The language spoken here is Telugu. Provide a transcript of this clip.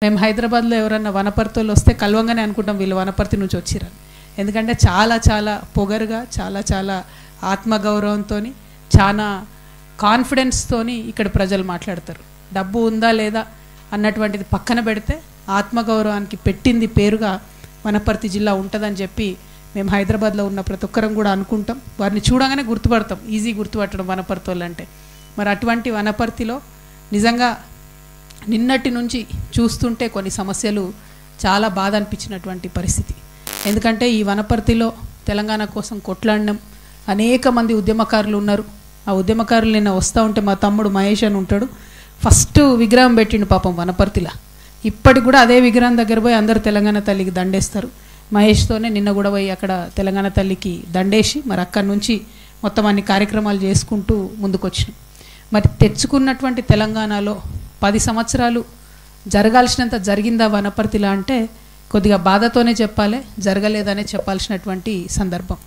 మేము హైదరాబాద్లో ఎవరన్నా వనపర్తిలో వస్తే కలవంగానే అనుకుంటాం వీళ్ళు వనపర్తి నుంచి వచ్చిరని. ఎందుకంటే చాలా పొగరుగా చాలా ఆత్మగౌరవంతో చాలా కాన్ఫిడెన్స్తోని ఇక్కడ ప్రజలు మాట్లాడతారు. డబ్బు ఉందా లేదా అన్నటువంటిది పక్కన పెడితే ఆత్మగౌరవానికి పెట్టింది పేరుగా వనపర్తి జిల్లా ఉంటుందని చెప్పి మేము హైదరాబాద్లో ఉన్న ప్రతి ఒక్కరం కూడా అనుకుంటాం. వారిని చూడగానే గుర్తుపడతాం, ఈజీ గుర్తుపట్టడం వనపర్తి వాళ్ళు అంటే. మరి అటువంటి వనపర్తిలో నిజంగా నిన్నటి నుంచి చూస్తుంటే కొన్ని సమస్యలు చాలా బాధ అనిపించినటువంటి పరిస్థితి. ఎందుకంటే ఈ వనపర్తిలో తెలంగాణ కోసం కొట్లాడినాం, అనేక మంది ఉద్యమకారులు ఉన్నారు. ఆ ఉద్యమకారులు నిన్న వస్తూ ఉంటే మా తమ్ముడు మహేష్ అని ఉంటాడు, ఫస్ట్ విగ్రహం పెట్టిండు పాపం వనపర్తిలో. ఇప్పటికి కూడా అదే విగ్రహం దగ్గర పోయి అందరు తెలంగాణ తల్లికి దండేస్తారు. మహేష్తోనే నిన్న కూడా పోయి అక్కడ తెలంగాణ తల్లికి దండేసి మరి అక్కడి నుంచి మొత్తం అన్ని కార్యక్రమాలు చేసుకుంటూ ముందుకొచ్చినాం. మరి తెచ్చుకున్నటువంటి తెలంగాణలో 10 సంవత్సరాలు జరగాల్సినంత జరిగిందా వనపర్తిలా అంటే కొద్దిగా బాధతోనే చెప్పాలి, జరగలేదనే చెప్పాల్సినటువంటి సందర్భం.